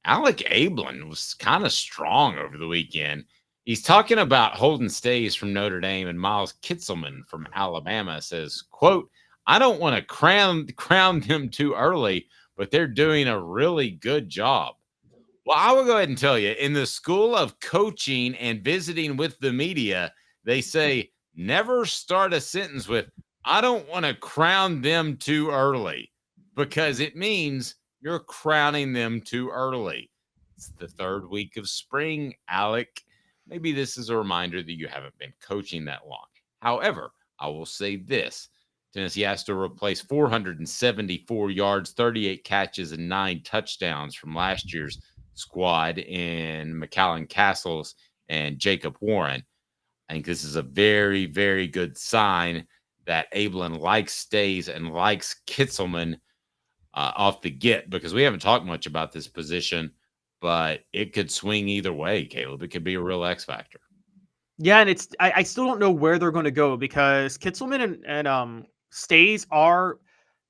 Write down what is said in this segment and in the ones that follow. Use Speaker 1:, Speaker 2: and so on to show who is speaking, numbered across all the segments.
Speaker 1: Alec Abeln was kind of strong over the weekend. He's talking about Holden Stays from Notre Dame and Miles Kitselman from Alabama says, quote, I don't want to crown them too early, but they're doing a really good job. Well, I will go ahead and tell you, in the school of coaching and visiting with the media, they say never start a sentence with, I don't want to crown them too early, because it means you're crowning them too early. It's the third week of spring, Alec. Maybe this is a reminder that you haven't been coaching that long. However, I will say this. Tennessee has to replace 474 yards, 38 catches, and 9 touchdowns from last year's squad in McAllen Castles and Jacob Warren. I think this is a very, very good sign that Abelin likes Stays and likes Kitselman off the get, because we haven't talked much about this position, but it could swing either way, Caleb. It could be a real X factor.
Speaker 2: Yeah, and I still don't know where they're going to go, because Kitselman and Stays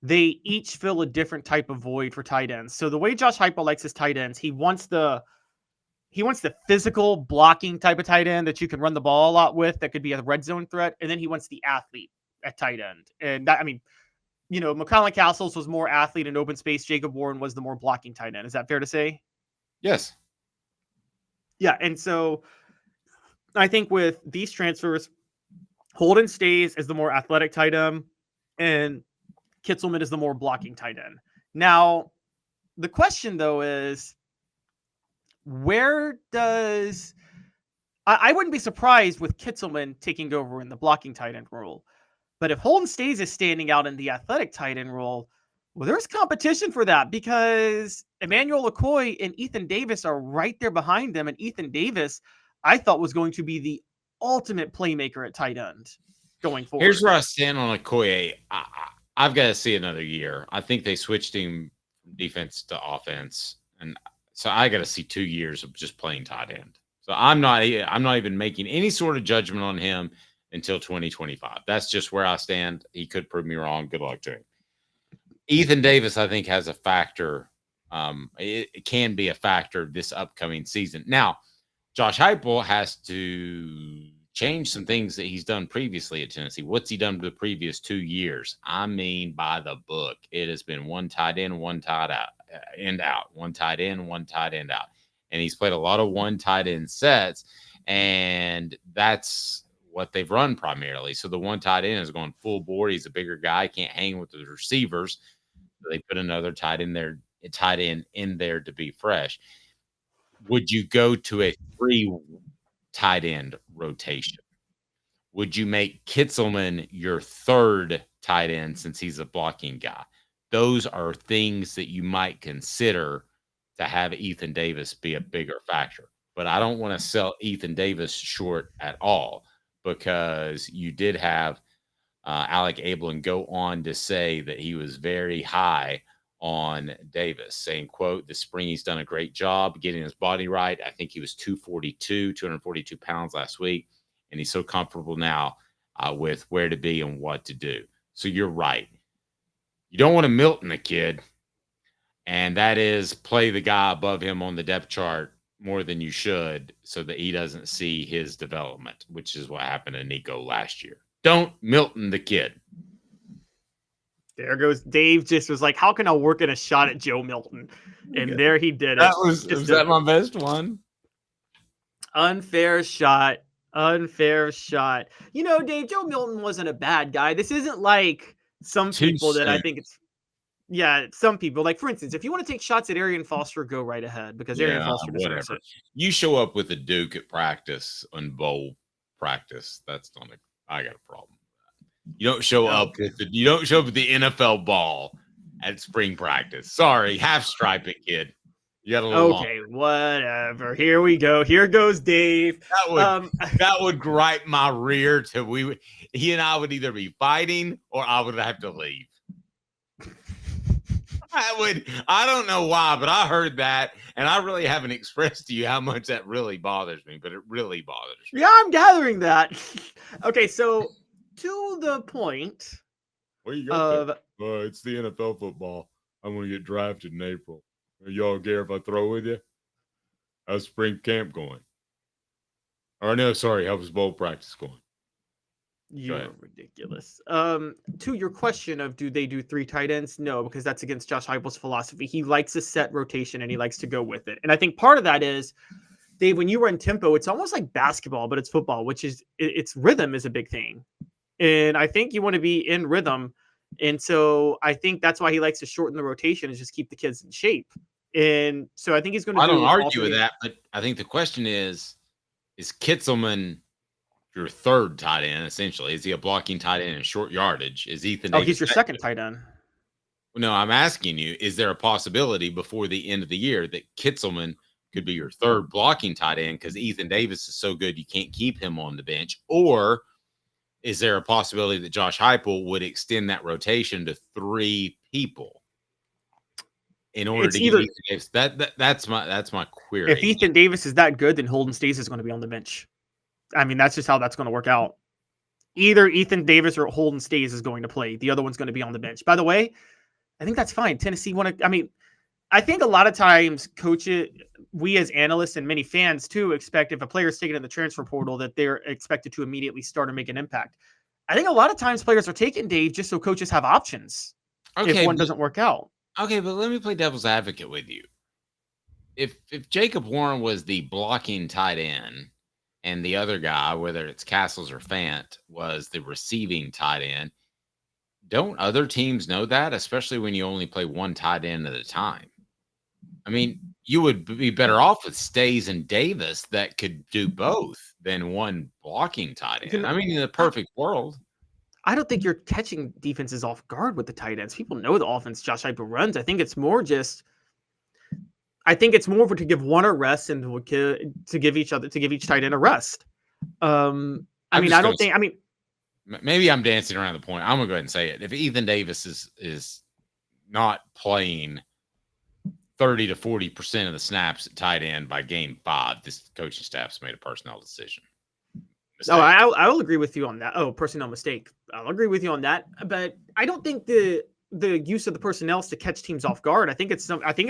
Speaker 2: they each fill a different type of void for tight ends. So the way Josh Heupel likes his tight ends, he wants the physical blocking type of tight end that you can run the ball a lot with, that could be a red zone threat, and then he wants the athlete at tight end. And that, I mean, McConnell Castles was more athlete in open space. Jacob Warren was the more blocking tight end. Is that fair to say?
Speaker 1: Yes.
Speaker 2: Yeah, and so I think with these transfers, Holden Stays as the more athletic tight end, and Kitselman is the more blocking tight end. Now, the question, though, is where does... I wouldn't be surprised with Kitselman taking over in the blocking tight end role. But if Holden Stays is standing out in the athletic tight end role, well, there's competition for that, because Emmanuel Okoye and Ethan Davis are right there behind them. And Ethan Davis, I thought, was going to be the ultimate playmaker at tight end going forward.
Speaker 1: Here's where I stand on Okoye. I've got to see another year. I think they switched him from defense to offense, and so I got to see 2 years of just playing tight end. So I'm not even making any sort of judgment on him until 2025. That's just where I stand. He could prove me wrong. Good luck to him. Ethan Davis, I think, has a factor. It can be a factor this upcoming season. Now, Josh Heupel has to change some things that he's done previously at Tennessee. What's he done for the previous 2 years? I mean, by the book, it has been one tight end, one tight end out, one tight end, one tight end out. And he's played a lot of one tight end sets, and that's what they've run primarily. So the one tight end is going full board. He's a bigger guy, can't hang with the receivers. So they put another tight end in there to be fresh. Would you go to a 3 tight end rotation? Would you make Kitselman your 3rd tight end since he's a blocking guy? Those are things that you might consider to have Ethan Davis be a bigger factor. But I don't want to sell Ethan Davis short at all, because you did have Alec Abeln go on to say that he was very high on Davis, saying, quote, this spring he's done a great job getting his body right. I think he was 242 pounds last week, and he's so comfortable now with where to be and what to do. So you're right. You don't want to Milton the kid, and that is play the guy above him on the depth chart more than you should, so that he doesn't see his development, which is what happened to Nico last year. Don't Milton the kid.
Speaker 2: There goes Dave. Just was like, how can I work in a shot at Joe Milton? And there he did it.
Speaker 1: Was that my best one?
Speaker 2: Unfair shot. Dave, Joe Milton wasn't a bad guy. This isn't like some people that I think it's... Yeah, some people, like, for instance, if you want to take shots at Arian Foster, go right ahead, because Arian Foster deserves it.
Speaker 1: You show up with a Duke at practice and bowl practice, that's not I got a problem. You don't show up with the NFL ball at spring practice. Sorry, half stripe it, kid. You got a little
Speaker 2: whatever. Here we go. Here goes Dave.
Speaker 1: That would gripe my rear till he and I would either be fighting or I would have to leave. I don't know why, but I heard that, and I really haven't expressed to you how much that really bothers me, but it really bothers me.
Speaker 2: Yeah, I'm gathering that. Okay, so to the point
Speaker 1: Where you go? It's the NFL football. I'm going to get drafted in April. Y'all care if I throw with you? How's spring camp going? Or no, sorry, how was bowl practice going?
Speaker 2: You're ridiculous. To your question of do they do 3 tight ends? No, because that's against Josh Heupel's philosophy. He likes a set rotation and he likes to go with it. And I think part of that is, Dave, when you run tempo, it's almost like basketball, but it's football, which is its rhythm is a big thing. And I think you want to be in rhythm. And so I think that's why he likes to shorten the rotation and just keep the kids in shape. And so I think he's going to
Speaker 1: I don't argue with that, but I think the question is Kitzelman your third tight end, essentially? Is he a blocking tight end in short yardage? Is Ethan Davis?
Speaker 2: He's your second tight end.
Speaker 1: No, I'm asking you, is there a possibility before the end of the year that Kitzelman could be your third blocking tight end because Ethan Davis is so good you can't keep him on the bench? Or is there a possibility that Josh Heupel would extend that rotation to 3 people in order to get Ethan Davis? That's my query.
Speaker 2: If Ethan Davis is that good, then Holden Staes is going to be on the bench. I mean, that's just how that's going to work out. Either Ethan Davis or Holden Staes is going to play. The other one's going to be on the bench. By the way, I think that's fine. Tennessee I think a lot of times we as analysts and many fans too expect if a player is taken in the transfer portal that they're expected to immediately start and make an impact. I think a lot of times players are taken, Dave, just so coaches have options if one doesn't work out.
Speaker 1: Okay, but let me play devil's advocate with you. If Jacob Warren was the blocking tight end and the other guy, whether it's Castles or Fant, was the receiving tight end, don't other teams know that, especially when you only play one tight end at a time? I mean, you would be better off with Staes and Davis that could do both than one blocking tight end. I mean, in the perfect world.
Speaker 2: I don't think you're catching defenses off guard with the tight ends. People know the offense Josh Heupel runs. I think it's more to give one a rest and to give each tight end a rest.
Speaker 1: Maybe I'm dancing around the point. I'm gonna go ahead and say it. If Ethan Davis is not playing 30 to 40% of the snaps at tight end by game 5, this coaching staff's made a personnel decision.
Speaker 2: Mistake. I will agree with you on that. Personnel mistake. I'll agree with you on that. But I don't think the use of the personnel is to catch teams off guard. I think it's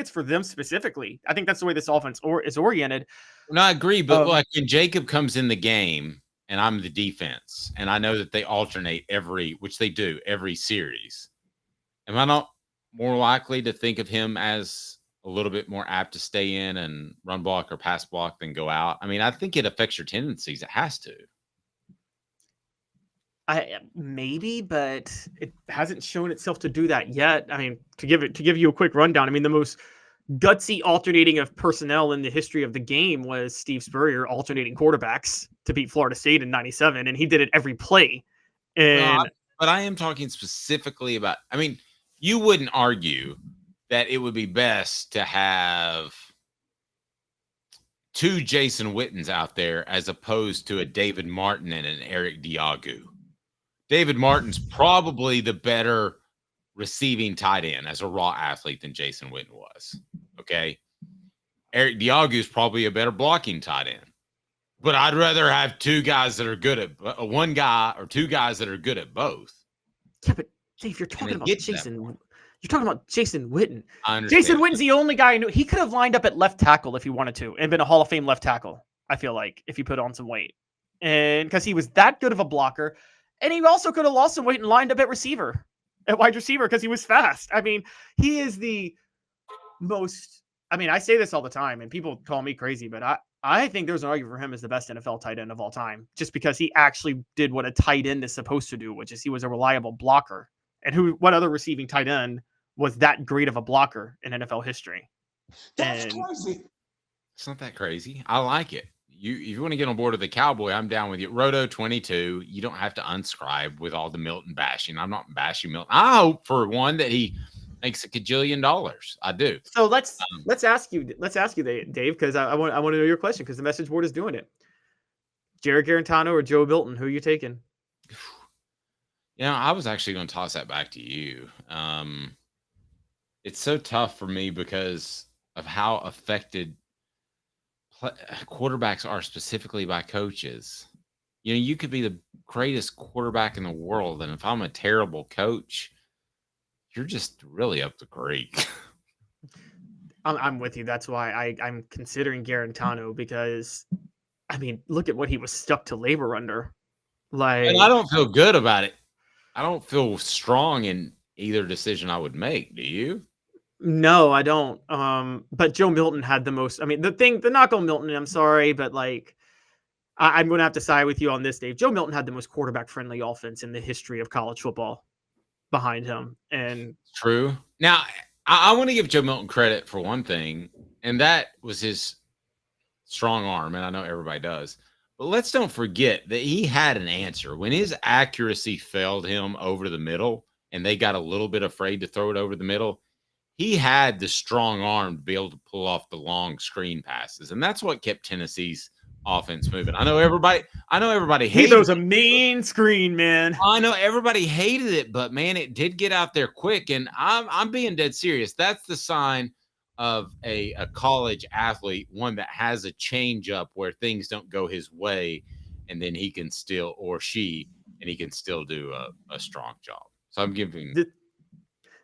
Speaker 2: for them specifically. I think that's the way this offense is oriented.
Speaker 1: No, I agree. But like when Jacob comes in the game and I'm the defense and I know that they alternate which they do every series, am I not more likely to think of him as a little bit more apt to stay in and run block or pass block than go out? I mean, I think it affects your tendencies. It has to.
Speaker 2: Maybe, but it hasn't shown itself to do that yet. I mean, to give you a quick rundown, I mean, the most gutsy alternating of personnel in the history of the game was Steve Spurrier alternating quarterbacks to beat Florida State in '97, and he did it every play. And
Speaker 1: but I am talking specifically about. I mean, you wouldn't argue that it would be best to have 2 Jason Wittens out there as opposed to a David Martin and an Eric Diagu. David Martin's probably the better receiving tight end as a raw athlete than Jason Witten was. Okay. Eric Diagu is probably a better blocking tight end. But I'd rather have 2 guys that are good at one guy or 2 guys that are good at both.
Speaker 2: Yeah, but Dave, you're talking about Jason Witten.
Speaker 1: I
Speaker 2: Jason Witten's the only guy I knew. He could have lined up at left tackle if he wanted to and been a Hall of Fame left tackle, I feel like, if he put on some weight. And because he was that good of a blocker. And he also could have lost some weight and lined up at wide receiver, because he was fast. I mean, he is the most, I say this all the time and people call me crazy, but I think there's an argument for him as the best NFL tight end of all time, just because he actually did what a tight end is supposed to do, which is he was a reliable blocker. And what other receiving tight end was that great of a blocker in NFL history?
Speaker 3: That's crazy.
Speaker 1: It's not that crazy. I like it. If you want to get on board with the Cowboy, I'm down with you. Roto 22. You don't have to unscribe with all the Milton bashing. I'm not bashing Milton. I hope for one that he makes $1 gajillion. I do.
Speaker 2: So let's ask you, Dave, because I want to know your question, because the message board is doing it. Jared Garantano or Joe Milton? Who are you taking?
Speaker 1: I was actually going to toss that back to you. It's so tough for me because of how affected quarterbacks are specifically by coaches. You could be the greatest quarterback in the world, and if I'm a terrible coach, you're just really up the creek.
Speaker 2: I'm with you. That's why I'm considering Garantano because, I mean, look at what he was stuck to labor under. Like,
Speaker 1: And I don't feel good about it. I don't feel strong in either decision I would make. Do you?
Speaker 2: no, I don't. But Joe Milton had the most. I mean, the knock on Milton. I'm sorry, but like, I'm going to have to side with you on this, Dave. Joe Milton had the most quarterback-friendly offense in the history of college football behind him, and
Speaker 1: True. Now, I want to give Joe Milton credit for one thing, and that was his strong arm, and I know everybody does. But let's don't forget that he had an answer. When his accuracy failed him over the middle, and they got a little bit afraid to throw it over the middle, he had the strong arm to be able to pull off the long screen passes, and that's what kept Tennessee's offense moving. I know everybody
Speaker 2: he
Speaker 1: hated
Speaker 2: throws a
Speaker 1: it.
Speaker 2: mean screen, man.
Speaker 1: I know everybody hated it, but man, it did get out there quick. And I'm being dead serious. That's the sign of a college athlete, one that has a change up where things don't go his way, and then he can still, or she, and he can still do a strong job. So I'm giving.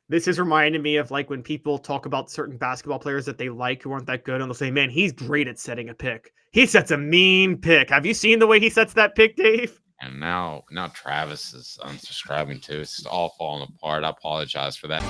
Speaker 2: This is reminding me of like when people talk about certain basketball players that they like who aren't that good, and they'll say, man, he's great at setting a pick. He sets a mean pick. Have you seen the way he sets that pick, Dave?
Speaker 1: And now Travis is unsubscribing too. It's all falling apart. I apologize for that.